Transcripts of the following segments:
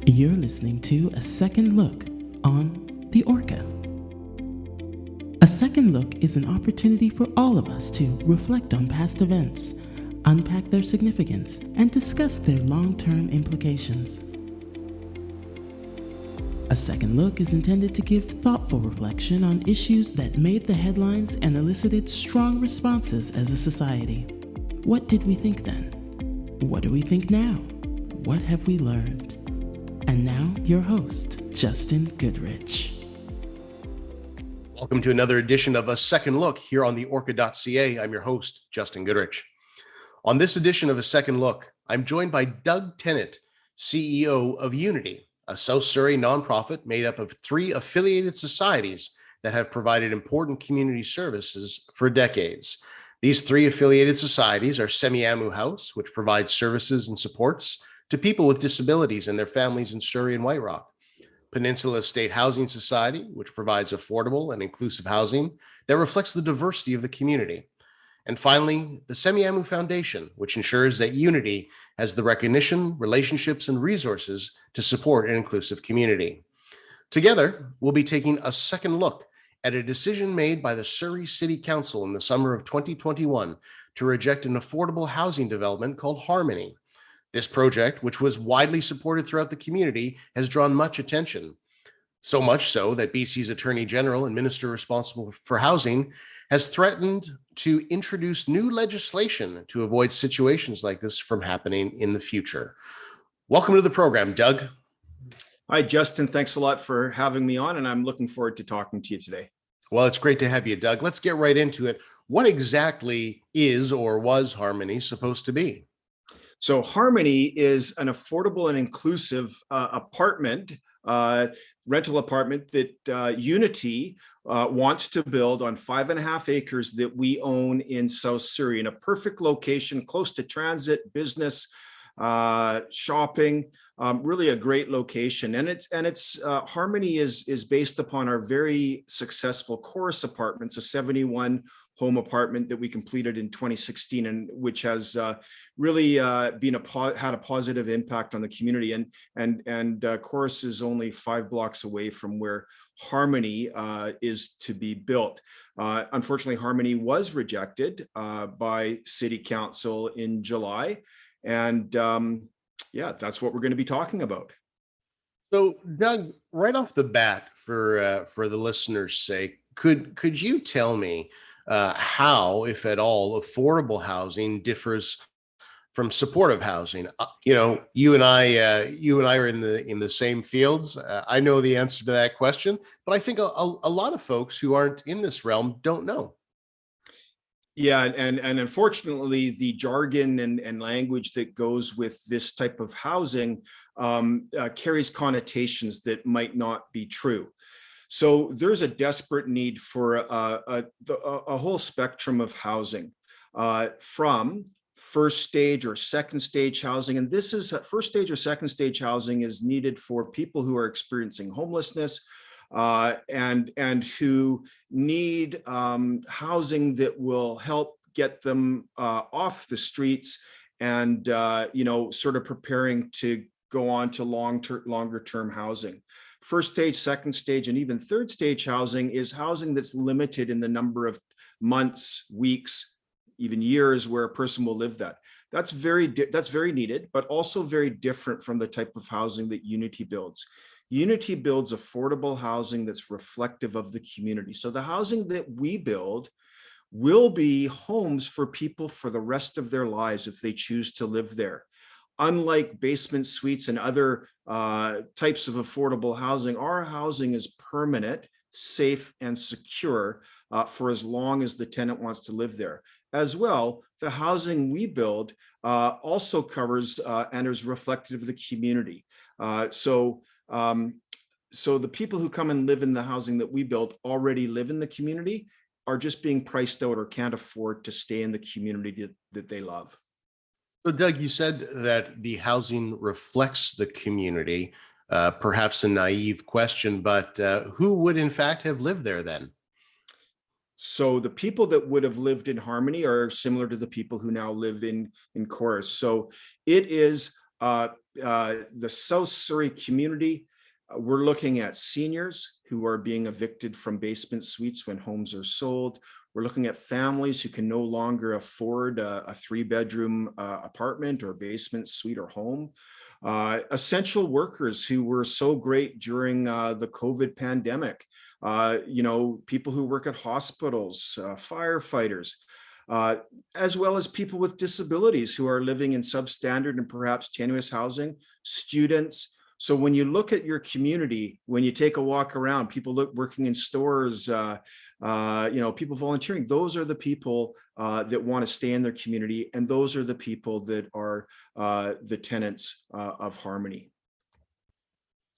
You're listening to A Second Look on the Orca. A second look is an opportunity for all of us to reflect on past events, unpack their significance, and discuss their long-term implications. A second look is intended to give thoughtful reflection on issues that made the headlines and elicited strong responses as a society. What did we think then? What do we think now? What have we learned? And now, your host, Justin Goodrich. Welcome to another edition of A Second Look here on the Orca.ca. I'm your host, Justin Goodrich. On this edition of A Second Look, I'm joined by Doug Tennant, CEO of UNITI, a South Surrey nonprofit made up of 3 affiliated societies that have provided important community services for decades. These 3 affiliated societies are Semiahmoo House, which provides services and supports to people with disabilities and their families in Surrey and White Rock; Peninsula State Housing Society, which provides affordable and inclusive housing that reflects the diversity of the community; and finally, the Semiahmoo Foundation, which ensures that UNITI has the recognition, relationships, and resources to support an inclusive community. Together, we'll be taking a second look at a decision made by the Surrey City Council in the summer of 2021 to reject an affordable housing development called Harmony. This project, which was widely supported throughout the community, has drawn much attention. So much so that BC's Attorney General and Minister responsible for housing has threatened to introduce new legislation to avoid situations like this from happening in the future. Welcome to the program, Doug. Hi, Justin. Thanks a lot for having me on, and I'm looking forward to talking to you today. Well, it's great to have you, Doug. Let's get right into it. What exactly is or was Harmony supposed to be? So Harmony is an affordable and inclusive rental apartment that UNITI wants to build on 5.5 acres that we own in South Surrey, in a perfect location, close to transit, business, shopping, really a great location. And it's Harmony is based upon our very successful Chorus Apartments, a 71 home apartment that we completed in 2016, and which has really had a positive impact on the community. And Chorus is only 5 blocks away from where Harmony is to be built. Unfortunately, Harmony was rejected by City Council in July, and that's what we're going to be talking about. So, Doug, right off the bat, for the listeners' sake, could you tell me how, if at all, affordable housing differs from supportive housing? You and I are in the same fields. I know the answer to that question, but I think a lot of folks who aren't in this realm don't know. Yeah, and unfortunately, the jargon and language that goes with this type of housing carries connotations that might not be true. So there's a desperate need for a whole spectrum of housing, from first stage or second stage housing. And this is first stage or second stage housing is needed for people who are experiencing homelessness and who need housing that will help get them off the streets and sort of preparing to go on to longer term housing. First stage, second stage, and even third stage housing is housing that's limited in the number of months, weeks, even years where a person will live that. That's very needed, but also very different from the type of housing that UNITI builds. UNITI builds affordable housing that's reflective of the community. So the housing that we build will be homes for people for the rest of their lives if they choose to live there. Unlike basement suites and other types of affordable housing, our housing is permanent, safe, and secure for as long as the tenant wants to live there. As well, the housing we build also covers and is reflective of the community. So the people who come and live in the housing that we build already live in the community, are just being priced out or can't afford to stay in the community that they love. So, Doug, you said that the housing reflects the community. Perhaps a naive question, but who would in fact have lived there then? So the people that would have lived in Harmony are similar to the people who now live in Chorus. So it is The South Surrey community, we're looking at seniors who are being evicted from basement suites when homes are sold. We're looking at families who can no longer afford a 3-bedroom apartment or basement suite or home. Essential workers who were so great during the COVID pandemic. People who work at hospitals, firefighters, as well as people with disabilities who are living in substandard and perhaps tenuous housing, students. So when you look at your community, when you take a walk around, people working in stores, people volunteering, those are the people that want to stay in their community. And those are the people that are the tenants of Harmony.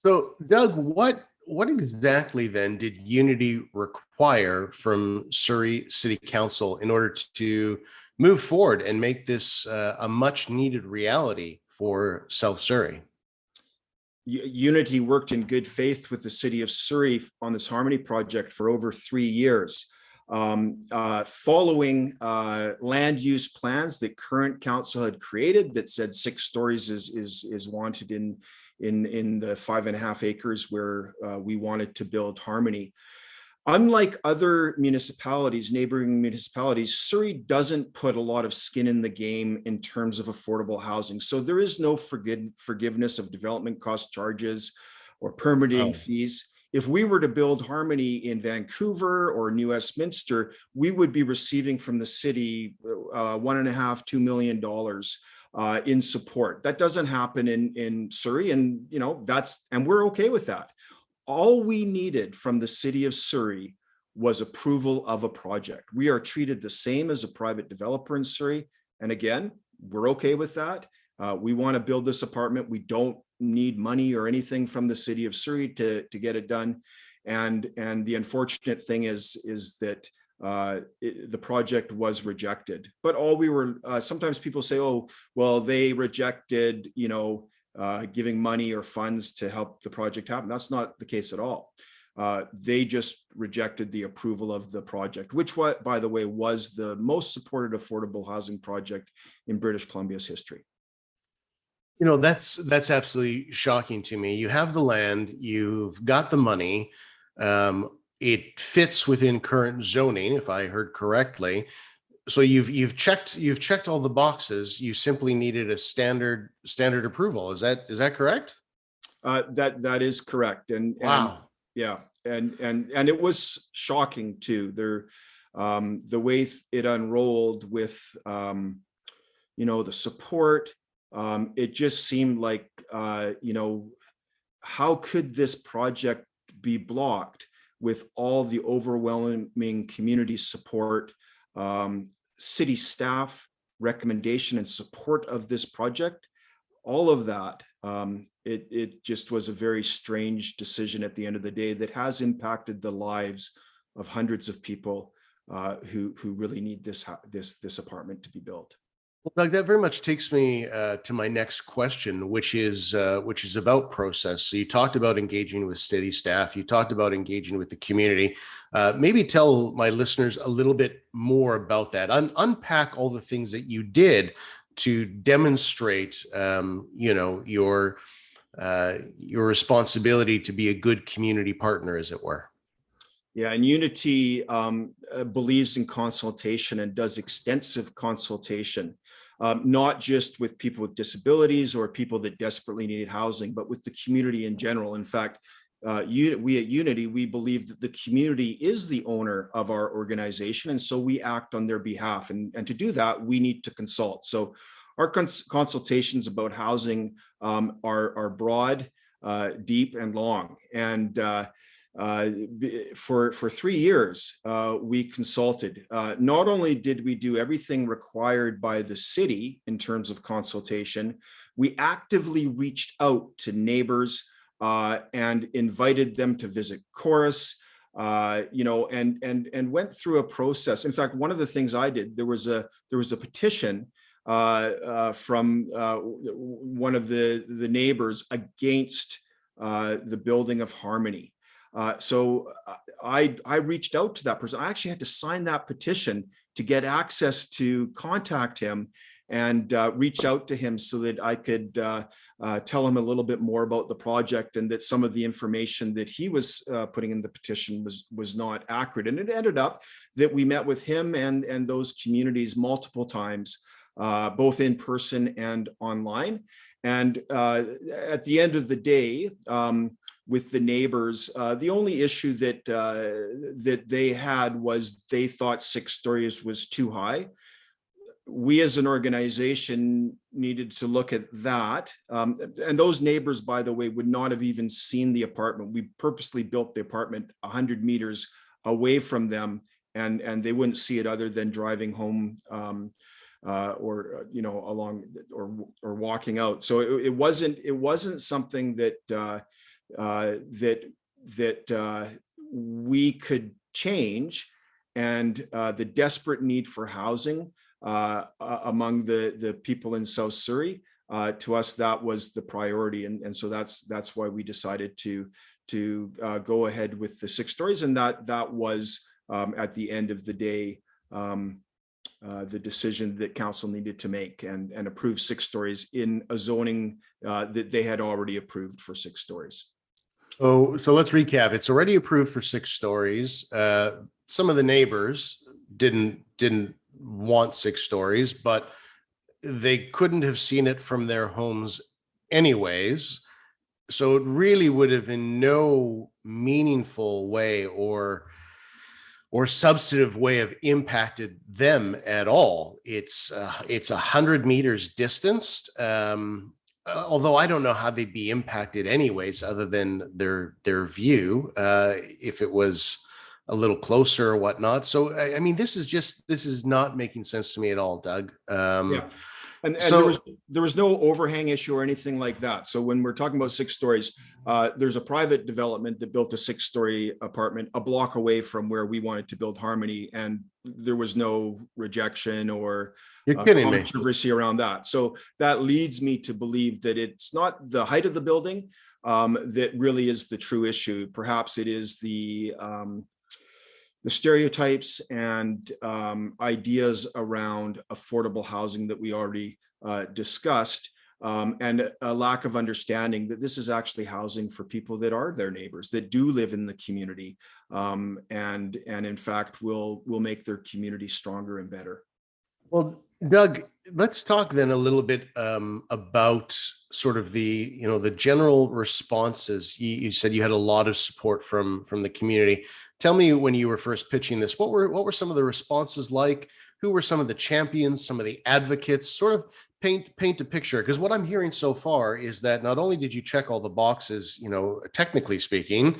So, Doug, what exactly then did UNITI require from Surrey City Council in order to move forward and make this a much needed reality for South Surrey? UNITI worked in good faith with the city of Surrey on this Harmony project for over 3 years. Following land use plans that current council had created that said 6 stories is wanted in the 5.5 acres where we wanted to build Harmony. Unlike other municipalities, neighboring municipalities, Surrey doesn't put a lot of skin in the game in terms of affordable housing. So there is no forgiveness of development cost charges or permitting fees. If we were to build Harmony in Vancouver or New Westminster, we would be receiving from the city $1.5–2 million in support. That doesn't happen in Surrey, and we're okay with that. All we needed from the city of Surrey was approval of a project. We are treated the same as a private developer in Surrey. And again, we're okay with that. We want to build this apartment. We don't need money or anything from the city of Surrey to get it done. And the unfortunate thing is that the project was rejected. But all we were, sometimes people say, oh, well, they rejected, giving money or funds to help the project happen. That's not the case at all. They just rejected the approval of the project, which, by the way, was the most supported affordable housing project in British Columbia's history. That's absolutely shocking to me. You have the land, you've got the money. It fits within current zoning, if I heard correctly. So you've checked all the boxes. You simply needed a standard approval. Is that correct? That is correct. And wow. And it was shocking too. The way it unrolled with the support. It just seemed like how could this project be blocked with all the overwhelming community support, city staff recommendation and support of this project, all of that. It just was a very strange decision at the end of the day that has impacted the lives of hundreds of people who really need this apartment to be built. Well, Doug, that very much takes me to my next question, which is about process. So you talked about engaging with city staff. You talked about engaging with the community. Maybe tell my listeners a little bit more about that. Unpack all the things that you did to demonstrate, your responsibility to be a good community partner, as it were. Yeah, and UNITI believes in consultation and does extensive consultation, not just with people with disabilities or people that desperately need housing, but with the community in general. In fact, we at UNITI, we believe that the community is the owner of our organization, and so we act on their behalf. And to do that, we need to consult. So our consultations about housing are broad, deep, and long. And for 3 years, we consulted. Not only did we do everything required by the city in terms of consultation, we actively reached out to neighbors and invited them to visit Chorus, and went through a process. In fact, one of the things I did, there was a petition from one of the neighbors against the building of Harmony. So I reached out to that person. I actually had to sign that petition to get access to contact him and reach out to him so that I could tell him a little bit more about the project, and that some of the information that he was putting in the petition was not accurate. And it ended up that we met with him and those communities multiple times, both in person and online. And at the end of the day, with the neighbors, the only issue that they had was they thought 6 stories was too high. We as an organization needed to look at that. And those neighbors, by the way, would not have even seen the apartment. We purposely built the apartment 100 meters away from them, and they wouldn't see it other than driving home or along or walking out. So it wasn't something that we could change. And the desperate need for housing among the people in South Surrey, to us, that was the priority. And so that's why we decided to go ahead with the 6 stories. And that was at the end of the day, the decision that council needed to make and approve 6 stories in a zoning that they had already approved for 6 stories. So let's recap. It's already approved for 6 stories. Some of the neighbors didn't want 6 stories, but they couldn't have seen it from their homes anyways. So it really would have in no meaningful way or substantive way have impacted them at all. It's 100 meters distanced. Although I don't know how they'd be impacted anyways, other than their view, if it was a little closer or whatnot. So, I mean, this is not making sense to me at all, Doug. Yeah. And so there was no overhang issue or anything like that. So when we're talking about 6 stories, there's a private development that built a 6-story apartment a block away from where we wanted to build Harmony, and there was no rejection or controversy around that. So that leads me to believe that it's not the height of the building that really is the true issue. Perhaps it is the stereotypes and ideas around affordable housing that we already discussed, and a lack of understanding that this is actually housing for people that are their neighbors, that do live in the community, and in fact will make their community stronger and better. Well, Doug, let's talk then a little bit about sort of the general responses. You said you had a lot of support from the community. Tell me, when you were first pitching this, what were some of the responses like? Who were some of the champions, some of the advocates? Sort of paint a picture, because what I'm hearing so far is that not only did you check all the boxes, technically speaking,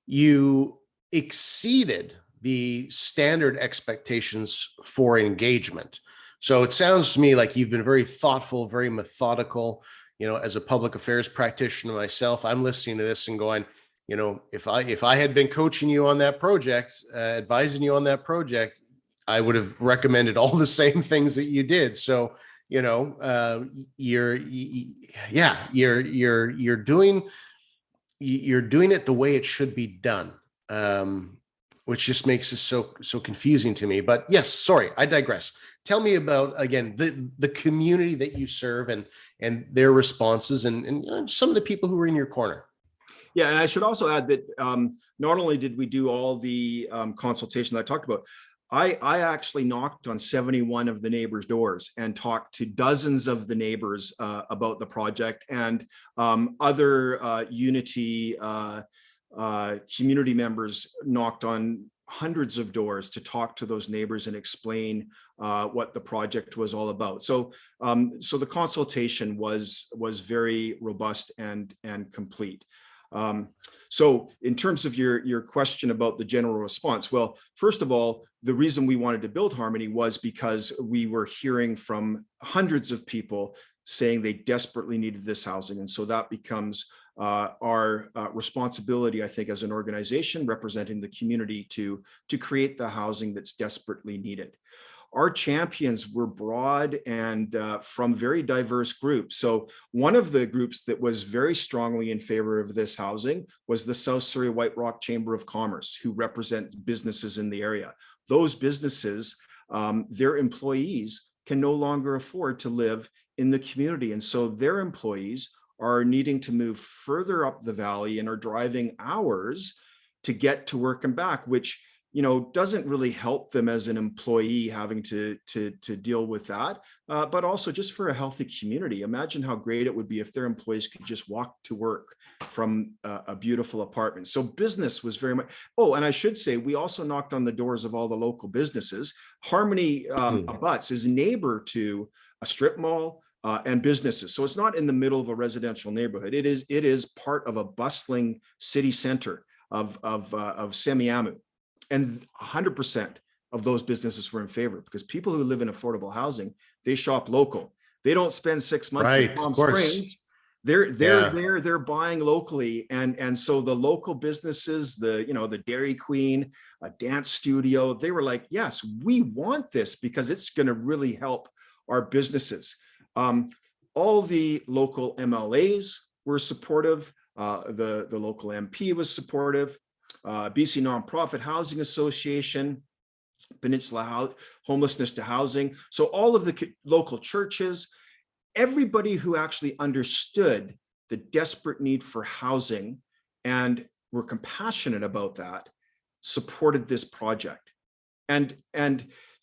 you exceeded the standard expectations for engagement. So it sounds to me like you've been very thoughtful, very methodical. As a public affairs practitioner myself, I'm listening to this and going, if I had been coaching you on that project, advising you on that project, I would have recommended all the same things that you did. So, you're doing it the way it should be done. Which just makes it so confusing to me. But yes, sorry, I digress. Tell me about, again, the community that you serve and their responses and some of the people who were in your corner. Yeah, and I should also add that not only did we do all the consultation that I talked about, I actually knocked on 71 of the neighbors' doors and talked to dozens of the neighbors about the project, and other UNITI community members knocked on hundreds of doors to talk to those neighbors and explain what the project was all about. So the consultation was very robust and complete. So in terms of your question about the general response, well, first of all, the reason we wanted to build Harmony was because we were hearing from hundreds of people saying they desperately needed this housing. And so that becomes our responsibility, I think, as an organization representing the community to create the housing that's desperately needed. Our champions were broad and from very diverse groups. So one of the groups that was very strongly in favor of this housing was the South Surrey White Rock Chamber of Commerce, who represents businesses in the area. Those businesses, their employees can no longer afford to live in the community. And so their employees are needing to move further up the valley and are driving hours to get to work and back, which, doesn't really help them as an employee having to deal with that, but also just for a healthy community. Imagine how great it would be if their employees could just walk to work from a beautiful apartment. So business was very much, and I should say, we also knocked on the doors of all the local businesses. Harmony abuts is neighbor to a strip mall, and businesses. So it's not in the middle of a residential neighborhood. It is part of a bustling city center of Semiahmoo. And 100% of those businesses were in favor, because people who live in affordable housing, they shop local. They don't spend 6 months in Palm Springs. They're buying locally. And so the local businesses, the Dairy Queen, a dance studio, they were like, yes, we want this because it's going to really help our businesses. All the local MLAs were supportive. The local MP was supportive. BC Nonprofit Housing Association, Peninsula Homelessness to Housing. So all of the local churches, everybody who actually understood the desperate need for housing and were compassionate about that, supported this project. And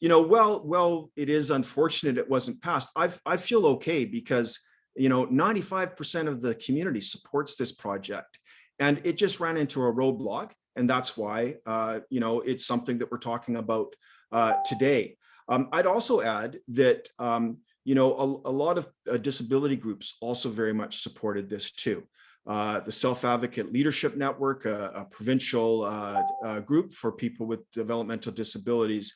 well, it is unfortunate it wasn't passed. I feel okay because 95% of the community supports this project, and it just ran into a roadblock. And that's why, it's something that we're talking about today. I'd also add that, a lot of disability groups also very much supported this too. The Self-Advocate Leadership Network, a provincial group for people with developmental disabilities,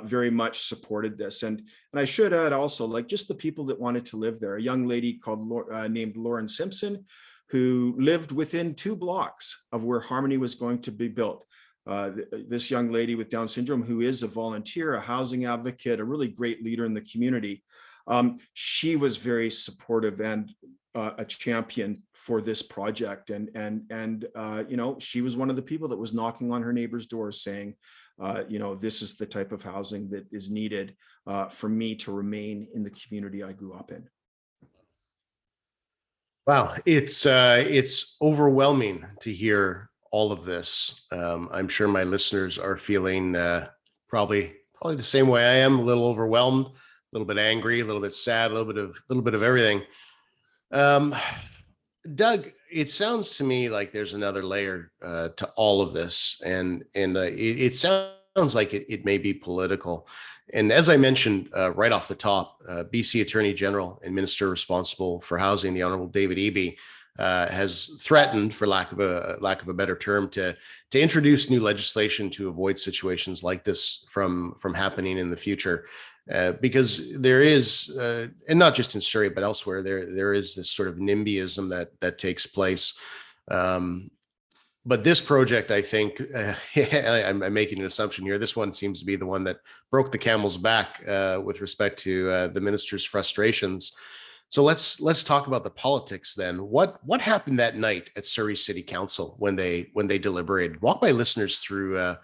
very much supported this. And I should add also, like, just the people that wanted to live there. A young lady named Lauren Simpson, who lived within 2 blocks of where Harmony was going to be built. This young lady with Down syndrome, who is a volunteer, a housing advocate, a really great leader in the community. She was very supportive and a champion for this project. And she was one of the people that was knocking on her neighbor's doors saying, this is the type of housing that is needed for me to remain in the community I grew up in. Wow, it's overwhelming to hear all of this. I'm sure my listeners are feeling probably the same way I am, a little overwhelmed, a little bit angry, a little bit sad, a little bit of everything. Doug, it sounds to me like there's another layer to all of this, and it sounds like it may be political. And as I mentioned right off the top, BC Attorney General and Minister responsible for housing, the Honourable David Eby, has threatened, for lack of a better term, to introduce new legislation to avoid situations like this from happening in the future. Because there is, and not just in Surrey but elsewhere, there is this sort of NIMBYism that takes place. But this project, I think, I'm making an assumption here, this one seems to be the one that broke the camel's back with respect to the minister's frustrations. So let's talk about the politics then. What happened that night at Surrey City Council when they deliberated? Walk my listeners through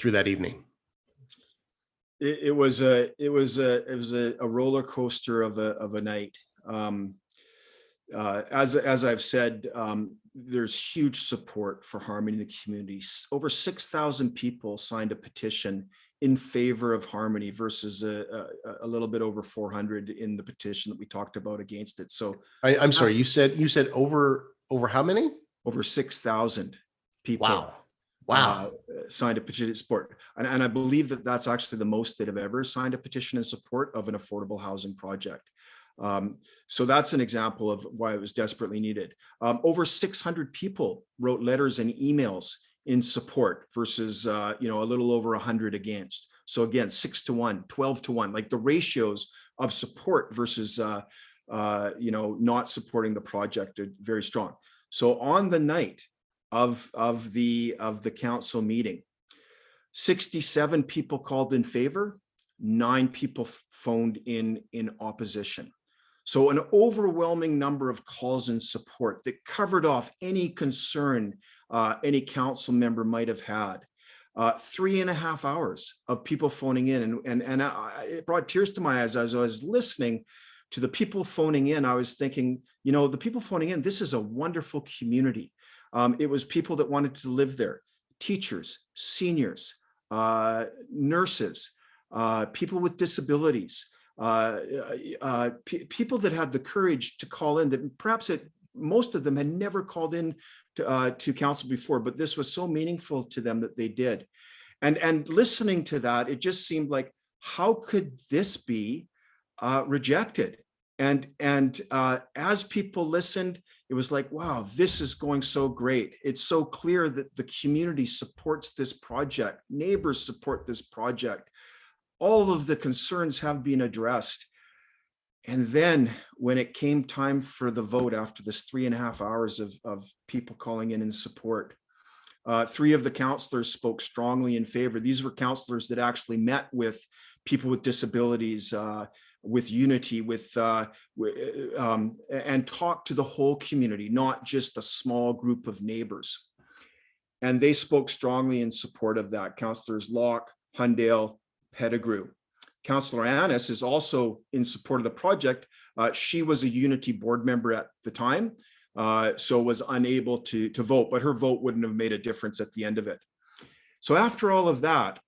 that evening. It was a roller coaster of a night. As I've said, there's huge support for Harmony in the community. Over 6,000 people signed a petition in favor of Harmony versus a little bit over 400 in the petition that we talked about against it. So I'm sorry, you said over how many? Over 6,000 people. Wow. Signed a petition in support. And I believe that that's actually the most that have ever signed a petition in support of an affordable housing project. So that's an example of why it was desperately needed. Over 600 people wrote letters and emails in support versus, a little over 100 against. So again, 6-1, 12-1, like the ratios of support versus, not supporting the project are very strong. So on the night of the council meeting, 67 people called in favor, 9 people phoned in opposition. So an overwhelming number of calls in support that covered off any concern any council member might have had. 3.5 hours of people phoning in, and it brought tears to my eyes as I was listening to the people phoning in. I was thinking, the people phoning in, this is a wonderful community. It was people that wanted to live there, teachers, seniors, nurses, people with disabilities, people that had the courage to call in, that perhaps most of them had never called in to council before, but this was so meaningful to them that they did. And listening to that, it just seemed like, how could this be rejected? And as people listened, it was like, wow, this is going so great. It's so clear that the community supports this project. Neighbors support this project. All of the concerns have been addressed. And then when it came time for the vote, after this 3.5 hours of people calling in support, 3 of the councillors spoke strongly in favor. These were councillors that actually met with people with disabilities, with UNITI, and talked to the whole community, not just a small group of neighbors. And they spoke strongly in support of that. Councillors Locke, Hundale, Pettigrew. Councillor Annis is also in support of the project. She was a UNITI board member at the time, so was unable to vote, but her vote wouldn't have made a difference at the end of it. So after all of that,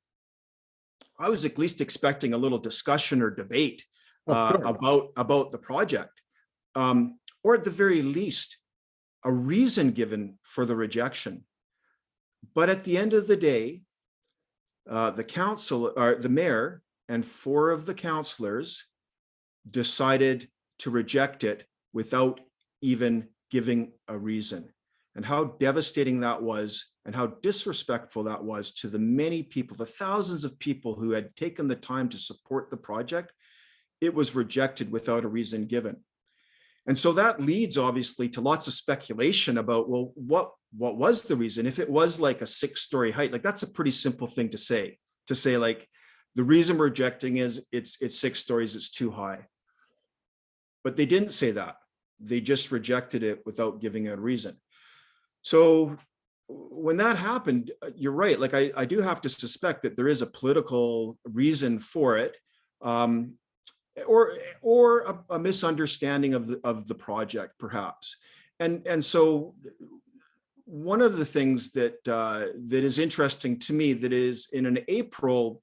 I was at least expecting a little discussion or debate about the project, or at the very least, a reason given for the rejection. But at the end of the day, the council, or the mayor, and 4 of the councillors decided to reject it without even giving a reason. And how devastating that was, and how disrespectful that was to the many people, the thousands of people who had taken the time to support the project. It was rejected without a reason given. And so that leads obviously to lots of speculation about, well, what was the reason? If it was like a 6-story height, like that's a pretty simple thing to say like, the reason we're rejecting is it's 6 stories, it's too high. But they didn't say that. They just rejected it without giving a reason. So when that happened, you're right. Like I do have to suspect that there is a political reason for it, or a misunderstanding of the project, perhaps. And so one of the things that is interesting to me, that is in an April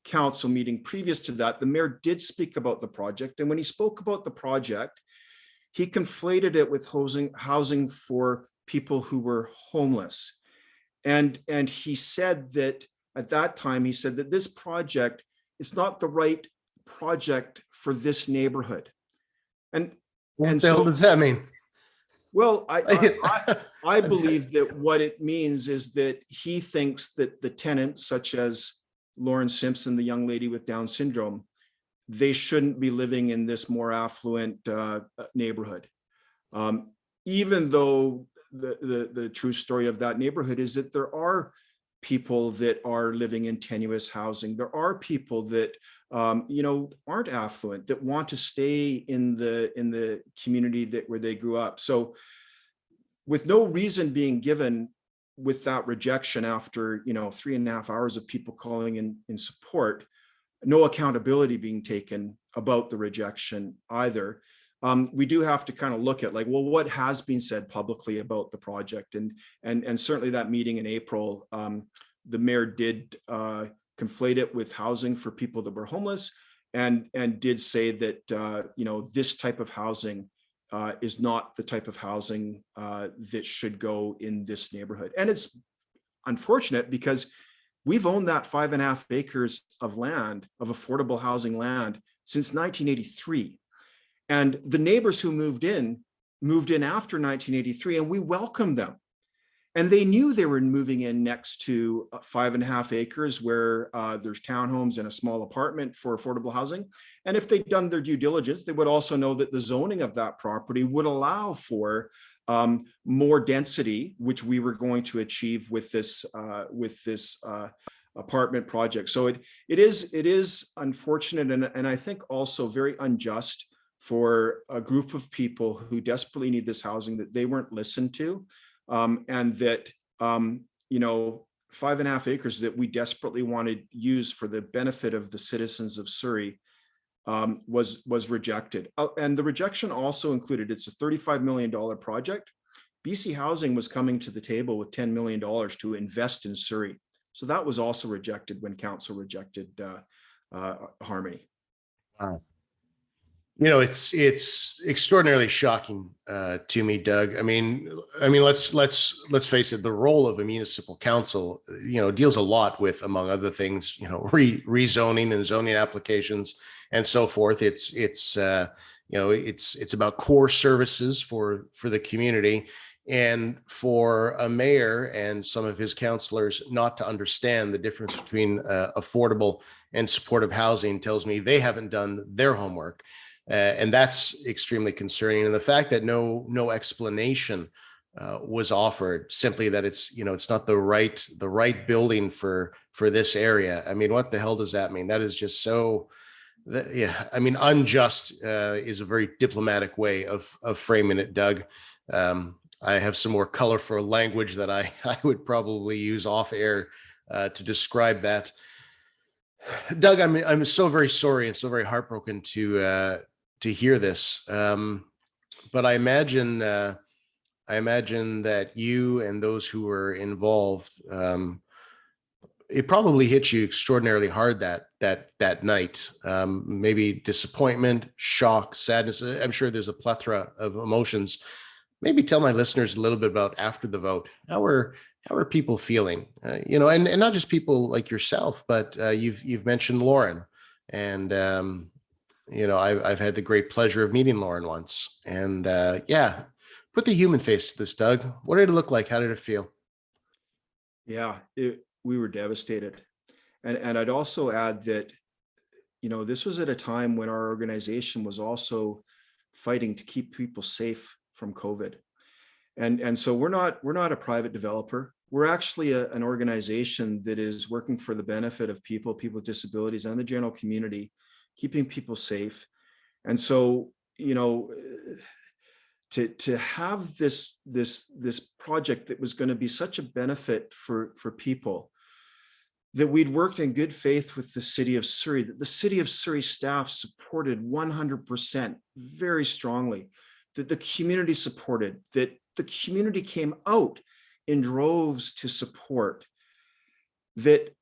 council meeting previous to that, the mayor did speak about the project. And when he spoke about the project, he conflated it with housing for people who were homeless. And he said that at that time, he said that this project is not the right project for this neighborhood. And what the hell does that mean? Well, I believe that what it means is that he thinks that the tenants, such as Lauren Simpson, the young lady with Down syndrome, they shouldn't be living in this more affluent neighborhood. Even though the true story of that neighborhood is that there are people that are living in tenuous housing. There are people that aren't affluent, that want to stay in the community where they grew up. So with no reason being given with that rejection after 3.5 hours of people calling in support, no accountability being taken about the rejection either, we do have to kind of look at, like, well, what has been said publicly about the project. And certainly that meeting in April, the mayor did conflate it with housing for people that were homeless, and did say that this type of housing is not the type of housing that should go in this neighborhood. And it's unfortunate because we've owned that 5.5 acres of land, of affordable housing land, since 1983. And the neighbors who moved in after 1983, and we welcomed them. And they knew they were moving in next to 5.5 acres where there's townhomes and a small apartment for affordable housing. And if they'd done their due diligence, they would also know that the zoning of that property would allow for more density, which we were going to achieve with this apartment project. So it is unfortunate, and I think also very unjust for a group of people who desperately need this housing, that they weren't listened to. And that, 5.5 acres that we desperately wanted used for the benefit of the citizens of Surrey was rejected. And the rejection also included, it's a $35 million project. BC Housing was coming to the table with $10 million to invest in Surrey. So that was also rejected when council rejected Harmony. Wow. It's extraordinarily shocking to me, Doug. I mean, let's face it. The role of a municipal council, deals a lot with, among other things, rezoning and zoning applications and so forth. It's about core services for the community, and for a mayor and some of his councillors not to understand the difference between affordable and supportive housing tells me they haven't done their homework. And that's extremely concerning. And the fact that no explanation was offered, simply that it's not the right building for this area. I mean, what the hell does that mean? That is just so, I mean, unjust is a very diplomatic way of framing it, Doug. I have some more colorful language that I would probably use off air to describe that. Doug, I'm so very sorry and so very heartbroken to hear this. But I imagine that you and those who were involved, it probably hit you extraordinarily hard that night. Maybe disappointment, shock, sadness. I'm sure there's a plethora of emotions. Maybe tell my listeners a little bit about after the vote. How are people feeling? And not just people like yourself, but you've mentioned Lauren, and I've had the great pleasure of meeting Lauren once. And put the human face to this, Doug. What did it look like? How did it feel? Yeah, we were devastated. And I'd also add that, this was at a time when our organization was also fighting to keep people safe from COVID. And so we're not a private developer. We're actually an organization that is working for the benefit of people with disabilities and the general community, keeping people safe. And so, to have this project that was going to be such a benefit for people, that we'd worked in good faith with the city of Surrey, that the city of Surrey staff supported 100% very strongly, that the community supported, that the community came out in droves to support, that,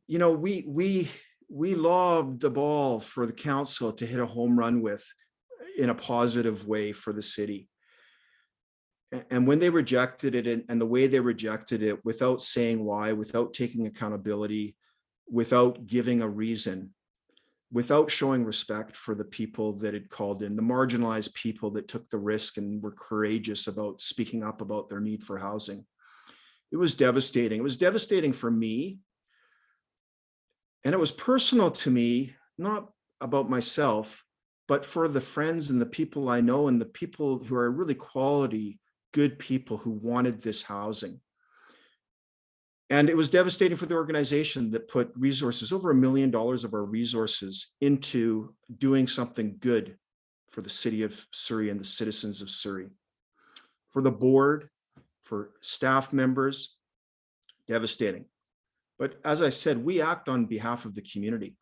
we lobbed the ball for the council to hit a home run with in a positive way for the city. And when they rejected it, and the way they rejected it, without saying why, without taking accountability, without giving a reason, without showing respect for the people that had called in, the marginalized people that took the risk and were courageous about speaking up about their need for housing. It was devastating. It was devastating for me. And it was personal to me, not about myself, but for the friends and the people I know, and the people who are really quality, good people who wanted this housing. And it was devastating for the organization that put resources, over $1 million of our resources, into doing something good for the city of Surrey and the citizens of Surrey. For the board, for staff members, devastating. But as I said, we act on behalf of the community.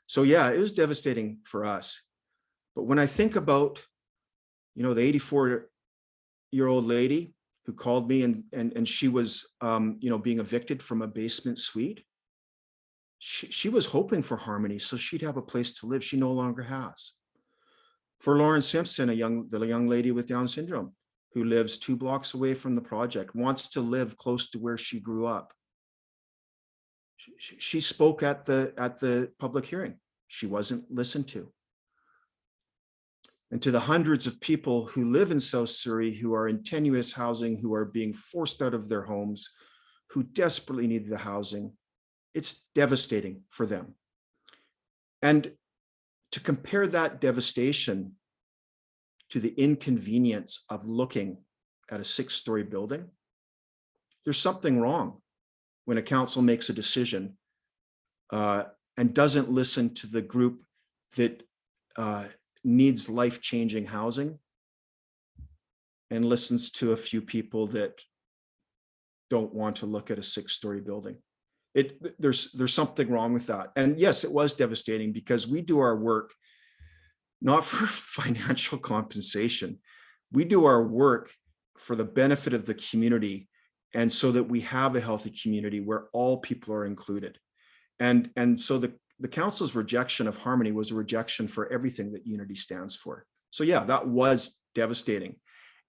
So yeah, it was devastating for us. But when I think about, the 84-year-old lady who called me and she was, being evicted from a basement suite, she was hoping for Harmony so she'd have a place to live. She no longer has. For Lauren Simpson, the young lady with Down syndrome, who lives 2 blocks away from the project, wants to live close to where she grew up. She spoke at the public hearing. She wasn't listened to. And to the hundreds of people who live in South Surrey, who are in tenuous housing, who are being forced out of their homes, who desperately need the housing, it's devastating for them. And to compare that devastation to the inconvenience of looking at a 6-story building, there's something wrong when a council makes a decision and doesn't listen to the group that needs life-changing housing, and listens to a few people that don't want to look at a 6-story building. There's something wrong with that. And yes, it was devastating because we do our work not for financial compensation. We do our work for the benefit of the community, and so that we have a healthy community where all people are included. And so the council's rejection of Harmony was a rejection for everything that UNITI stands for. So yeah, that was devastating.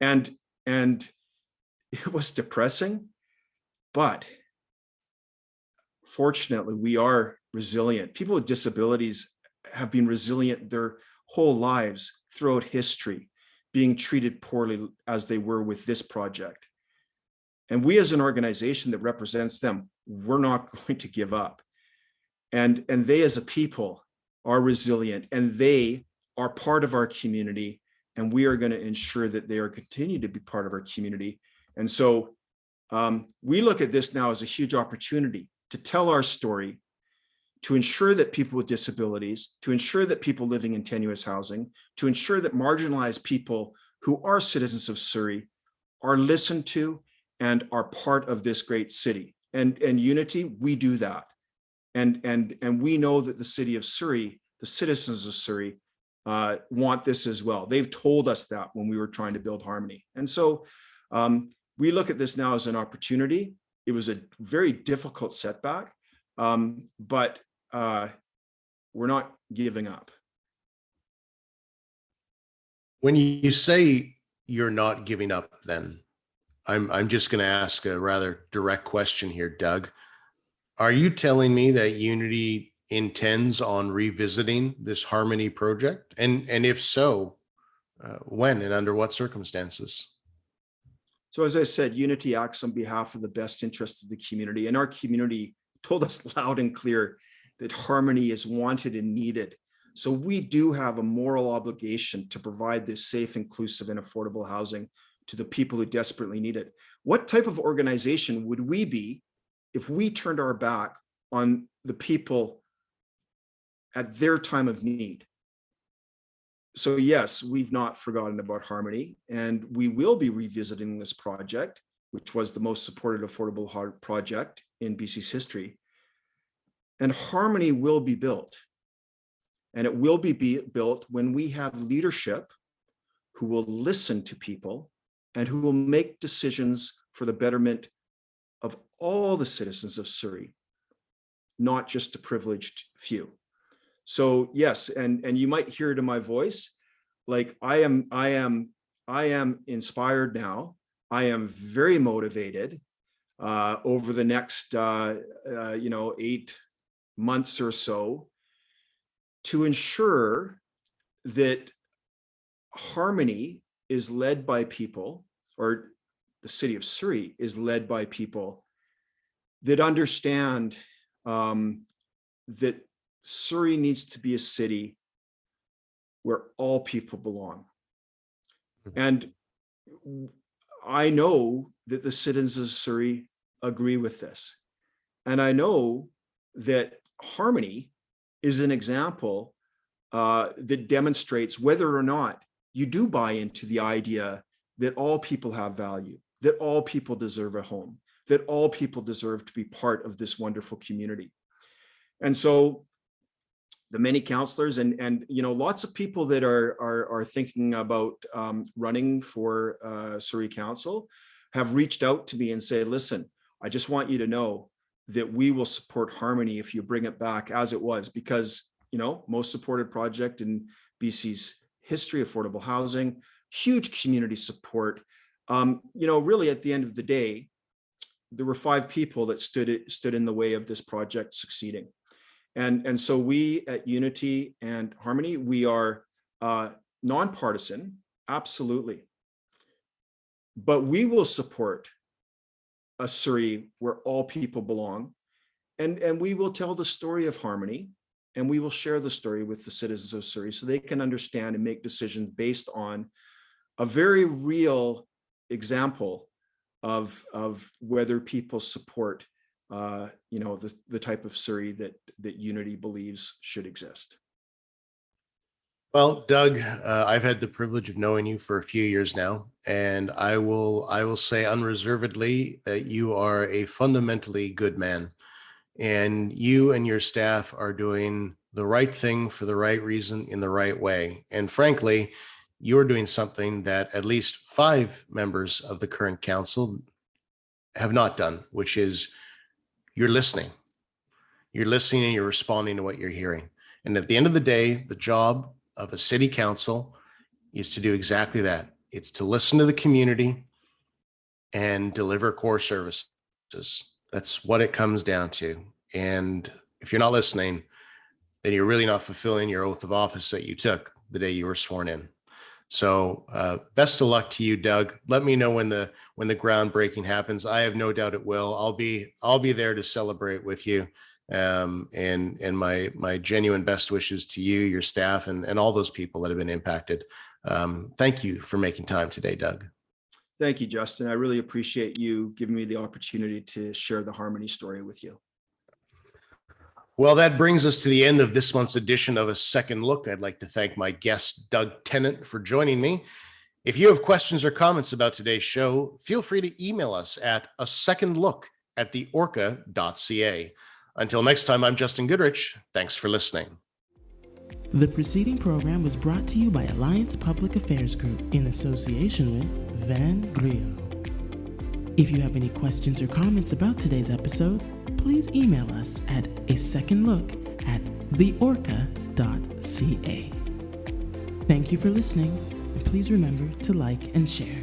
And it was depressing, but fortunately we are resilient. People with disabilities have been resilient their whole lives throughout history, being treated poorly as they were with this project. And we as an organization that represents them, we're not going to give up. And they as a people are resilient, and they are part of our community, and we are going to ensure that they are continue to be part of our community. And so we look at this now as a huge opportunity to tell our story, to ensure that people with disabilities, to ensure that people living in tenuous housing, to ensure that marginalized people who are citizens of Surrey are listened to and are part of this great city. And UNITI, we do that. And we know that the city of Surrey, the citizens of Surrey, want this as well. They've told us that when we were trying to build Harmony. And so we look at this now as an opportunity. It was a very difficult setback, but we're not giving up. When you say you're not giving up, then I'm just going to ask a rather direct question here, Doug. Are you telling me that UNITI intends on revisiting this Harmony project? And if so, when and under what circumstances? So as I said, UNITI acts on behalf of the best interest of the community, and our community told us loud and clear that Harmony is wanted and needed. So we do have a moral obligation to provide this safe, inclusive, and affordable housing to the people who desperately need it. What type of organization would we be if we turned our back on the people at their time of need? So yes, we've not forgotten about Harmony, and we will be revisiting this project, which was the most supported affordable project in BC's history. And Harmony will be built. And it will be built when we have leadership who will listen to people and who will make decisions for the betterment of all the citizens of Surrey, not just a privileged few. So yes, and you might hear it in my voice, like I am inspired now. I am very motivated over the next 8 months or so to ensure that Harmony is led by people, or the city of Surrey is led by people that understand that Surrey needs to be a city where all people belong. And I know that the citizens of Surrey agree with this. And I know that Harmony is an example that demonstrates whether or not you do buy into the idea that all people have value, that all people deserve a home, that all people deserve to be part of this wonderful community. And so the many councillors and lots of people that are thinking about running for Surrey Council have reached out to me and say, listen, I just want you to know that we will support Harmony if you bring it back as it was, because most supported project in BC's history, affordable housing, huge community support. Really at the end of the day, there were 5 people that stood in the way of this project succeeding. And so we at UNITI and Harmony, we are nonpartisan, absolutely. But we will support a Surrey where all people belong. And we will tell the story of Harmony, and we will share the story with the citizens of Surrey so they can understand and make decisions based on a very real example of whether people support the type of Surrey that UNITI believes should exist. Well, Doug, I've had the privilege of knowing you for a few years now, and I will say unreservedly that you are a fundamentally good man, and you and your staff are doing the right thing for the right reason in the right way. And frankly, you're doing something that at least 5 members of the current council have not done, which is you're listening. You're listening and you're responding to what you're hearing. And at the end of the day, the job of a city council is to do exactly that. It's to listen to the community and deliver core services. That's what it comes down to. And if you're not listening, then you're really not fulfilling your oath of office that you took the day you were sworn in. So best of luck to you, Doug. Let me know when the groundbreaking happens. I have no doubt it will. I'll be there to celebrate with you. And my genuine best wishes to you, your staff, and all those people that have been impacted. Thank you for making time today, Doug. Thank you, Justin. I really appreciate you giving me the opportunity to share the Harmony story with you. Well, that brings us to the end of this month's edition of A Second Look. I'd like to thank my guest, Doug Tennant, for joining me. If you have questions or comments about today's show, feel free to email us at asecondlook@theorca.ca. Until next time, I'm Justin Goodrich. Thanks for listening. The preceding program was brought to you by Alliance Public Affairs Group in association with Van Grio. If you have any questions or comments about today's episode, please email us at asecondlook@theorca.ca. Thank you for listening, and please remember to like and share.